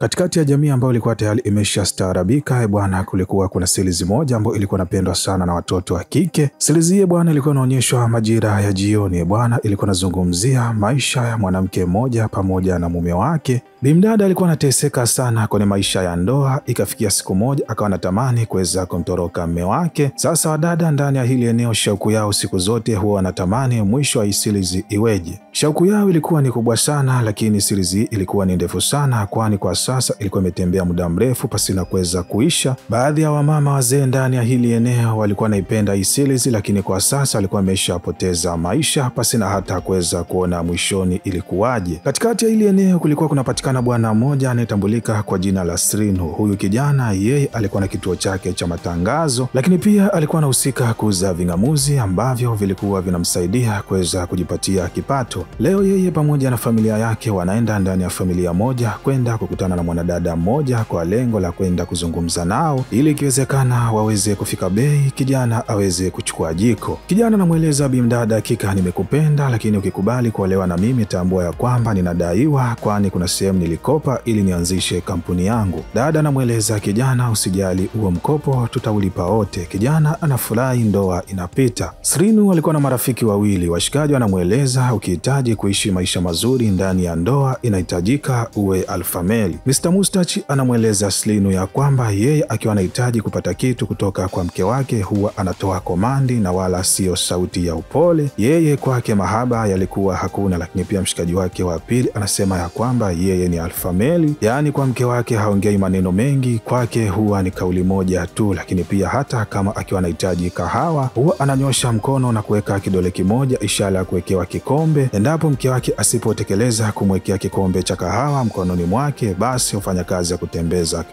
Katikati ya jamii ambayo ilikuwa tayari imeshastaarabika, bwana, kulikuwa kuna series moja ambayo ilikuwa inapendwa sana na watoto wa kike. Series hii bwana ilikuwa inaonyeshwa majira ya jioni bwana, ilikuwa inazungumzia maisha ya mwanamke mmoja pamoja na mume wake. Bimdada alikuwa anateseka sana kwenye maisha ya ndoa, ikafikia siku moja akawa anatamani kuweza kumtoroka mume wake. Sasa wadada ndani ya hili eneo, shauku yao siku zote huwa wanatamani mwisho wa series iweje. Shauku yao ilikuwa ni kubwa sana, lakini series hii ilikuwa ni ndefu sana, kwani kwa sasa ilikuwa imetembea muda mrefu pasina kuweza kuisha. Baadhi ya wamama wazee ndani ya hili eneo walikuwa naipenda hii series, lakini kwa sasa walikuwa wameshapoteza maisha pasina hata kuweza kuona mwishoni ilikuwaje. Katikati ya hili eneo kulikuwa kunapatikana bwana mmoja anayetambulika kwa jina la Srinu. Huyu kijana yeye alikuwa na kituo chake cha matangazo, lakini pia alikuwa anahusika kuuza vingamuzi ambavyo vilikuwa vinamsaidia kuweza kujipatia kipato. Leo yeye pamoja na familia yake wanaenda ndani ya familia moja kwenda kukutana na mwanadada mmoja kwa lengo la kwenda kuzungumza nao ili ikiwezekana waweze kufika bei, kijana aweze kuchukua jiko. Kijana anamueleza bimdada, hakika nimekupenda, lakini ukikubali kuolewa na mimi tambua ya kwamba ninadaiwa, kwani kuna sehemu nilikopa ili nianzishe kampuni yangu. Dada anamueleza kijana, usijali, huo mkopo tutaulipa wote. Kijana anafurahi, ndoa inapita. Srinu alikuwa na marafiki wawili. Washikaji wanamueleza, ukihitaji kuishi maisha mazuri ndani ya ndoa inahitajika uwe alfa male. Mr. Mustachi anamueleza Srinu ya kwamba yeye akiwa anahitaji kupata kitu kutoka kwa mke wake huwa anatoa komandi na wala sio sauti ya upole. Yeye kwake mahaba yalikuwa hakuna, lakini pia mshikaji wake wa pili anasema ya kwamba yeye ni alfa male, yaani kwa mke wake haongei maneno mengi, kwake huwa ni kauli moja tu. Lakini pia hata kama akiwa anahitaji kahawa huwa ananyosha mkono na kuweka kidole kimoja ishara ya kuwekewa kikombe. Endapo mke wake asipotekeleza kumwekea kikombe cha kahawa mkononi mwake, basi hufanya kazi ya kutembeza.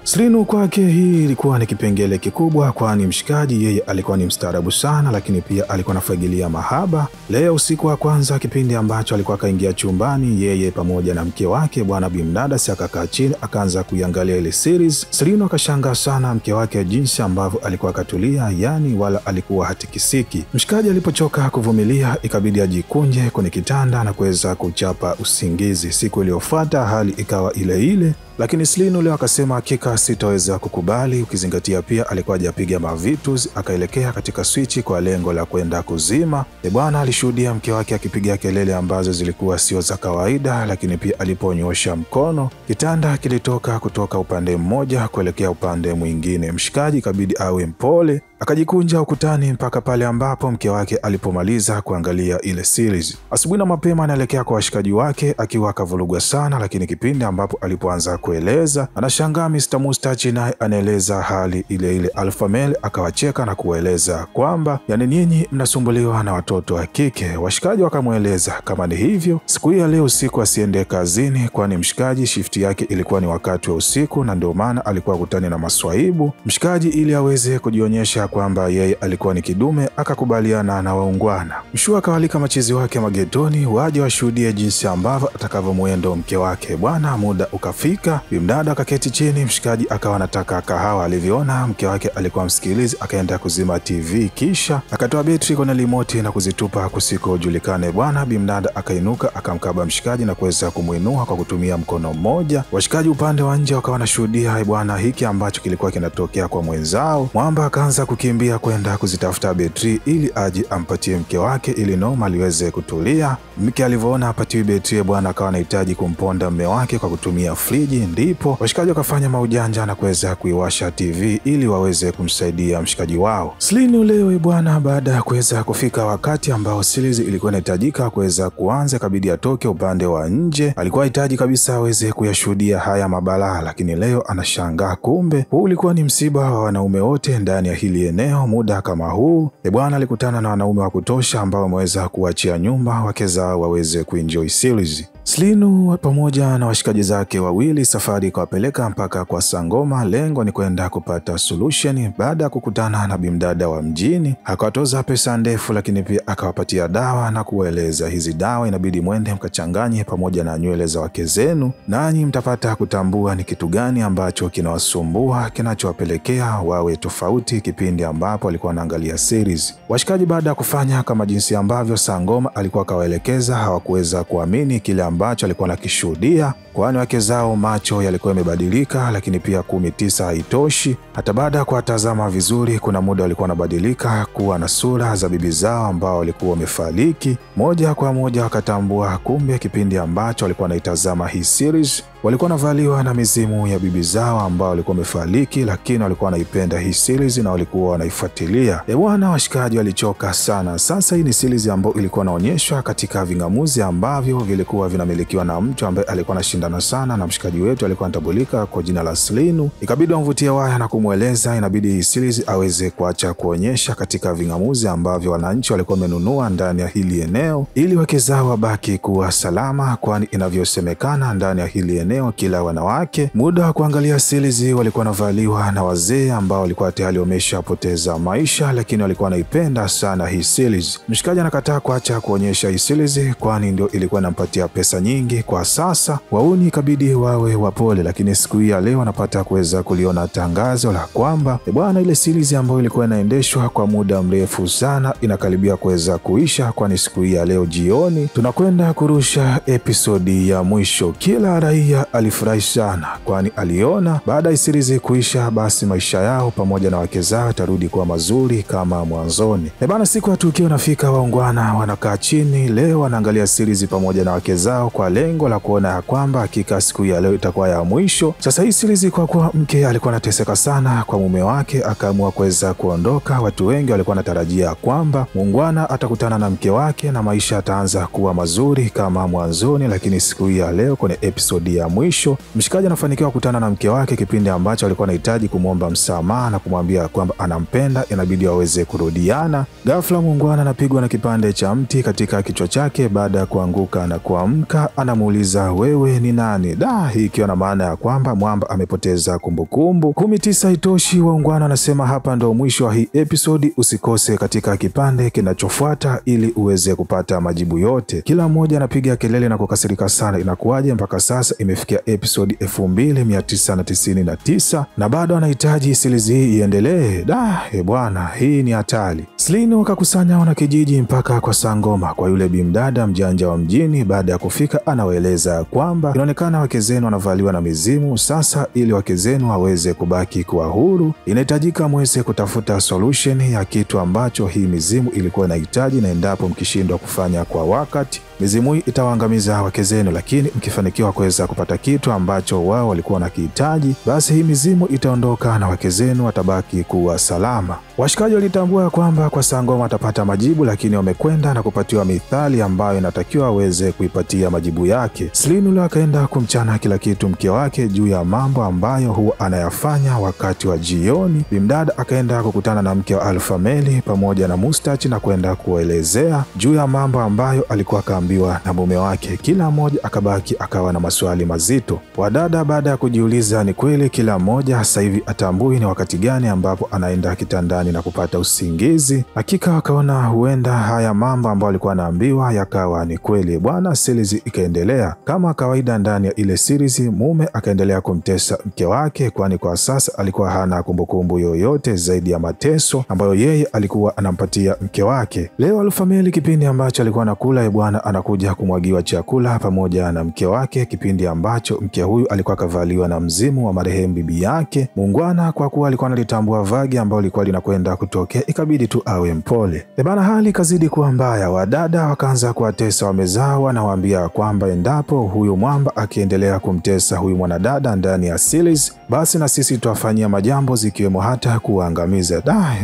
Srinu kwake hii ilikuwa ni kipengele kikubwa, kwani mshikaji yeye alikuwa ni mstaarabu sana, lakini pia alikuwa anafagilia mahaba. Leo usiku wa kwanza kipindi ambacho alikuwa kaingia chumbani yeye pamoja na mke wake bwana bimdada, si akakaa chini akaanza kuiangalia ile series. Srinu akashangaa sana mke wake jinsi ambavyo alikuwa katulia, yani wala alikuwa hatikisiki. Mshikaji alipochoka kuvumilia ikabidi ajikunje kwenye kitanda na kuweza kuchapa usingizi. Siku iliyofuata hali ikawa ile ile, lakini Srinu leo akasema hakika sitaweza kukubali, ukizingatia pia alikuwa hajapiga mavitus. Akaelekea katika swichi kwa lengo la kwenda kuzima. Bwana alishuhudia mke wake akipiga kelele ambazo zilikuwa sio za kawaida, lakini pia aliponyosha mkono kitanda kilitoka kutoka upande mmoja kuelekea upande mwingine. Mshikaji ikabidi awe mpole, akajikunja ukutani mpaka pale ambapo mke wake alipomaliza kuangalia ile series. Asubuhi na mapema anaelekea kwa washikaji wake akiwa akavurugwa sana, lakini kipindi ambapo alipoanza kueleza anashangaa Mr. Mustachi naye anaeleza hali ile ile alpha male. Akawacheka na kueleza kwamba yani nyinyi mnasumbuliwa na watoto wa kike. Washikaji wakamueleza kama ni hivyo siku hii leo usiku asiende kazini, kwani mshikaji shift yake ilikuwa ni wakati wa usiku na ndio maana alikuwa kutani na maswaibu. Mshikaji ili aweze kujionyesha kwamba yeye alikuwa ni kidume akakubaliana na waungwana. Mshua akawalika machizi wake magetoni waje washuhudie jinsi ambavyo atakavyomuendo mke wake. Bwana muda ukafika, bimdada akaketi chini, mshikaji akawa anataka kahawa. Alivyoona mke wake alikuwa msikilizi akaenda kuzima TV, kisha akatoa betri kwenye remote na kuzitupa kusikojulikane. Bwana bimdada akainuka akamkaba mshikaji na kuweza kumuinua kwa kutumia mkono mmoja. Washikaji upande wa nje wakawa wanashuhudia bwana hiki ambacho kilikuwa kinatokea kwa mwenzao. Mwamba akaanza kukimbia kwenda kuzitafuta betri ili aje ampatie mke wake ili noma liweze kutulia. Mke alivyoona apatiwe betri bwana akawa anahitaji kumponda mume wake kwa kutumia friji, ndipo washikaji wakafanya maujanja na kuweza kuiwasha TV ili waweze kumsaidia mshikaji wao. Srinu leo bwana baada ya kuweza kufika wakati ambao series ilikuwa inahitajika kuweza kuanza, kabidi atoke upande wa nje. Alikuwa hitaji kabisa aweze kuyashuhudia haya mabalaa, lakini leo anashangaa kumbe huu ulikuwa ni msiba wa wanaume wote ndani ya hili eneo. Muda kama huu bwana alikutana na wanaume wa kutosha ambao wameweza kuachia nyumba wake zao waweze kuenjoy series. Srinu pamoja na washikaji zake wawili safari ikawapeleka mpaka kwa Sangoma. Lengo ni kwenda kupata solution. Baada ya kukutana na bimdada wa mjini akawatoza pesa ndefu, lakini pia akawapatia dawa na kuwaeleza hizi dawa inabidi mwende mkachanganye pamoja na nywele za wake zenu, nanyi mtapata kutambua ni kitu gani ambacho kinawasumbua kinachowapelekea wawe tofauti kipindi ambapo alikuwa anaangalia series. Washikaji baada ya kufanya kama jinsi ambavyo Sangoma alikuwa kawaelekeza hawakuweza kuamini kile ambacho alikuwa anakishuhudia, kwani wake zao macho yalikuwa yamebadilika. Lakini pia 19 haitoshi, hata baada ya kuwatazama vizuri, kuna muda walikuwa wanabadilika kuwa na sura za bibi zao ambao walikuwa wamefariki. Moja kwa moja wakatambua kumbe kipindi ambacho walikuwa wanaitazama hii series walikuwa wanavaliwa na mizimu ya bibi zao ambao walikuwa wamefariki, lakini walikuwa wanaipenda hii series na walikuwa wanaifuatilia. Bwana, washikaji walichoka sana. Sasa hii ni series ambayo ilikuwa inaonyeshwa katika vingamuzi ambavyo vilikuwa vinamilikiwa na mtu ambaye alikuwa anashindana sana na mshikaji wetu alikuwa anatambulika kwa jina la Slinu. Ikabidi wamvutie waya na kumweleza inabidi hii series aweze kuacha kuonyesha katika vingamuzi ambavyo wananchi walikuwa wamenunua ndani ya hili eneo ili wake zao wabaki kuwa salama, kwani inavyosemekana ndani ya hili eneo kila wanawake muda wa kuangalia series walikuwa wanavaliwa na wazee ambao walikuwa tayari wameshapoteza maisha, lakini walikuwa wanaipenda sana hii series. Mshikaji anakataa kuacha kuonyesha hii series kwani ndio ilikuwa inampatia pesa nyingi kwa sasa. Wauni ikabidi wawe wapole, lakini siku hii ya leo anapata kuweza kuliona tangazo la kwamba bwana, ile series ambayo ilikuwa inaendeshwa kwa muda mrefu sana inakaribia kuweza kuisha, kwani siku hii ya leo jioni tunakwenda kurusha episodi ya mwisho. Kila raia alifurahi sana, kwani aliona baada ya series kuisha basi maisha yao pamoja na wake zao tarudi kuwa mazuri kama mwanzoni. Bana, siku ya tukio nafika, waungwana wanakaa chini leo wanaangalia series pamoja na wake zao kwa lengo la kuona ya kwamba hakika siku ya leo itakuwa ya mwisho. Sasa hii series kwa kuwa mke alikuwa anateseka sana kwa mume wake, akaamua kuweza kuondoka. Watu wengi walikuwa wanatarajia kwamba muungwana atakutana na mke wake na maisha ataanza kuwa mazuri kama mwanzoni, lakini siku hii ya leo kwenye episode ya mwisho mshikaji anafanikiwa kukutana na mke wake kipindi ambacho alikuwa anahitaji kumwomba msamaha na kumwambia kwamba anampenda, inabidi waweze kurudiana. Ghafla muungwana anapigwa na kipande cha mti katika kichwa chake. Baada ya kuanguka na kuamka, anamuuliza wewe ni nani? Hii ikiwa na maana ya kwamba mwamba amepoteza kumbukumbu. 19 haitoshi, waungwana anasema hapa ndo mwisho wa hii episode. Usikose katika kipande kinachofuata ili uweze kupata majibu yote. Kila mmoja anapiga kelele na kukasirika sana, inakuwaje mpaka sasa imefikia episode 2999 na bado anahitaji series hii iendelee? Bwana, hii ni hatari. Slinu akakusanya wanakijiji mpaka kwa Sangoma kwa yule bimdada mjanja wa mjini. Baada ya kufika, anawaeleza kwamba inaonekana wake zenu wanavaliwa na mizimu. Sasa ili wake zenu waweze kubaki kuwa huru, inahitajika mweze kutafuta solution ya kitu ambacho hii mizimu ilikuwa inahitaji, na endapo mkishindwa kufanya kwa wakati, mizimu hii itawaangamiza wake zenu, lakini mkifanikiwa kuweza kupata kitu ambacho wao walikuwa wanakihitaji, basi hii mizimu itaondoka na wake zenu watabaki kuwa salama. Washikaji walitambua kwamba kwa Sangoma atapata majibu, lakini wamekwenda na kupatiwa mithali ambayo inatakiwa aweze kuipatia majibu yake. Slinu akaenda kumchana kila kitu mke wake juu ya mambo ambayo huwa anayafanya wakati wa jioni. Bimdada akaenda kukutana na mke wa Alfameli pamoja na Mustach na kwenda kuelezea juu ya mambo ambayo alikuwa kaambiwa na mume wake. Kila mmoja akabaki akawa na maswali mazito. Wadada baada ya kujiuliza ni kweli kila mmoja sasa hivi atambui ni wakati gani ambapo anaenda kitandani na kupata usingizi, hakika wakaona huenda haya mambo ambayo alikuwa anaambiwa yakawa ni kweli. Bwana, series ikaendelea kama kawaida. Ndani ya ile series mume akaendelea kumtesa mke wake, kwani kwa sasa alikuwa hana kumbukumbu yoyote zaidi ya mateso ambayo yeye alikuwa anampatia mke wake. Leo Alfameli kipindi ambacho alikuwa anakula, bwana anakuja kumwagiwa chakula pamoja na mke wake, kipindi ambacho mke huyu alikuwa kavaliwa na mzimu wa marehemu bibi yake. Muungwana kwa kuwa alikuwa analitambua vagi ambao alikuwa linakwenda kutokea, ikabidi tu awe mpole. Bana, hali kazidi kuwa mbaya. Wadada wakaanza kuwatesa wamezao, wanawaambia kwamba endapo huyu mwamba akiendelea kumtesa huyu mwanadada ndani ya series, basi na sisi tuwafanyia majambo zikiwemo hata kuangamiza.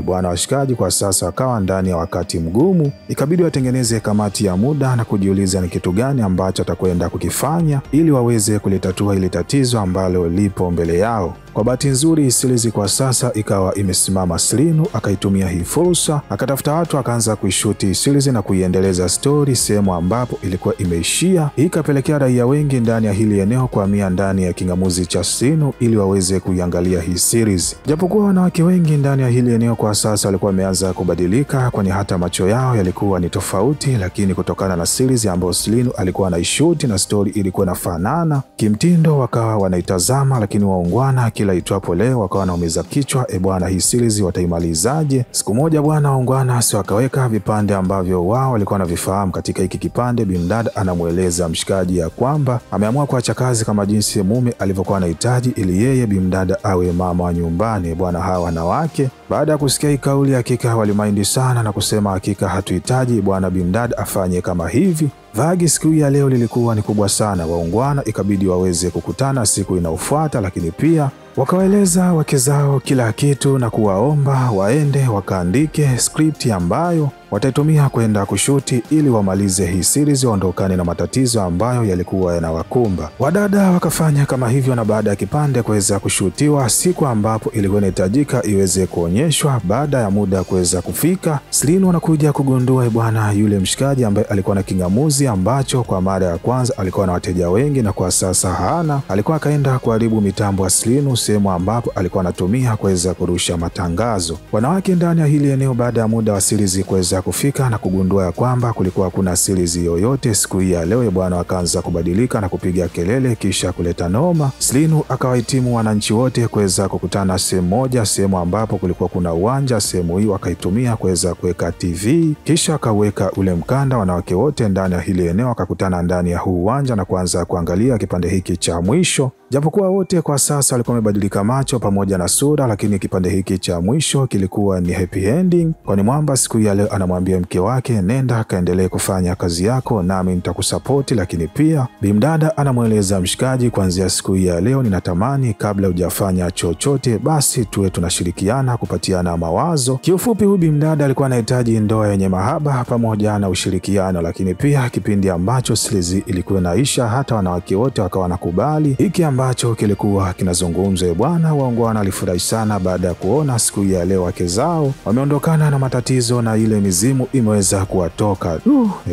Bwana, washikaji kwa sasa wakawa ndani ya wakati mgumu. Ikabidi watengeneze kamati ya muda na kujiuliza ni kitu gani ambacho atakwenda kukifanya ili waweze kulitatua ile tatizo ambalo lipo mbele yao. Kwa bahati nzuri series kwa sasa ikawa imesimama. Slinu akaitumia hii fursa, akatafuta watu, akaanza kuishuti series na kuiendeleza story sehemu ambapo ilikuwa imeishia. Hii ikapelekea raia wengi ndani ya hili eneo kuhamia ndani ya kingamuzi cha Slinu ili waweze kuiangalia hii series. Japokuwa wanawake wengi ndani ya hili eneo kwa sasa walikuwa wameanza kubadilika, kwani hata macho yao yalikuwa ni tofauti, lakini kutokana na series ambayo Slinu alikuwa anaishuti na story ilikuwa inafanana kimtindo, wakawa wanaitazama. Lakini waungwana kila itwapo leo wakawa wanaumiza kichwa, bwana hii series wataimalizaje? Siku moja bwana waungwana si wakaweka vipande ambavyo wao walikuwa wanavifahamu. Katika hiki kipande bimdada anamueleza mshikaji ya kwamba ameamua kuacha kazi kama jinsi mume alivyokuwa anahitaji ili yeye bimdada awe mama wa nyumbani. Bwana hawa wanawake baada ya kusikia hii kauli hakika walimaindi sana na kusema hakika hatuhitaji bwana bimdada afanye kama hivi. Vagi siku ya leo lilikuwa ni kubwa sana. Waungwana ikabidi waweze kukutana siku inayofuata, lakini pia wakawaeleza wake zao kila kitu na kuwaomba waende wakaandike script ambayo wataitumia kwenda kushuti ili wamalize hii series waondokane na matatizo ambayo yalikuwa yanawakumba. Wadada wakafanya kama hivyo, na baada ya kipande kuweza kushutiwa siku ambapo ilikuwa inahitajika iweze kuonyeshwa, baada ya muda kuweza kufika, Slinu anakuja kugundua bwana yule mshikaji ambaye alikuwa na kingamuzi ambacho kwa mara ya kwanza alikuwa na wateja wengi na kwa sasa hana. Alikuwa akaenda kuharibu mitambo ya Slinu, sehemu ambapo alikuwa anatumia kuweza kurusha matangazo. Wanawake ndani ya hili eneo baada ya muda wa series kuweza kufika na kugundua ya kwamba kulikuwa kuna series yoyote siku hii ya leo, bwana wakaanza kubadilika na kupiga kelele kisha kuleta noma. Slinu akawahitimu wananchi wote kuweza kukutana sehemu moja, sehemu ambapo kulikuwa kuna uwanja. Sehemu hii wakaitumia kuweza kuweka TV, kisha akaweka ule mkanda. Wanawake wote ndani ya hili eneo wakakutana ndani ya huu uwanja na kuanza kuangalia kipande hiki cha mwisho. Japokuwa wote kwa sasa walikuwa wamebadilika macho pamoja na sura, lakini kipande hiki cha mwisho kilikuwa ni happy ending, kwani mwamba siku ya leo anamwambia mke wake, nenda kaendelee kufanya kazi yako nami nitakusapoti. Lakini pia bimdada anamueleza mshikaji, kuanzia siku ya leo ninatamani kabla hujafanya chochote basi tuwe tunashirikiana kupatiana mawazo. Kiufupi huyu bimdada alikuwa anahitaji ndoa yenye mahaba pamoja na ushirikiano, lakini pia kipindi ambacho series ilikuwa inaisha hata wanawake wote wakawa nakubali hiki ambacho kilikuwa kinazungumzwa. Bwana waungwana alifurahi sana baada ya kuona siku ya leo wake zao wameondokana na matatizo na ile mizimu imeweza kuwatoka.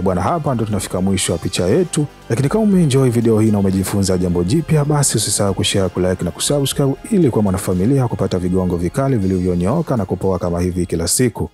Bwana hapa ndo tunafika mwisho wa picha yetu, lakini kama umeenjoy video hii na umejifunza jambo jipya, basi usisahau kushare, kulike na kusubscribe ili kwa mwanafamilia kupata vigongo vikali vilivyonyooka na kupoa kama hivi kila siku.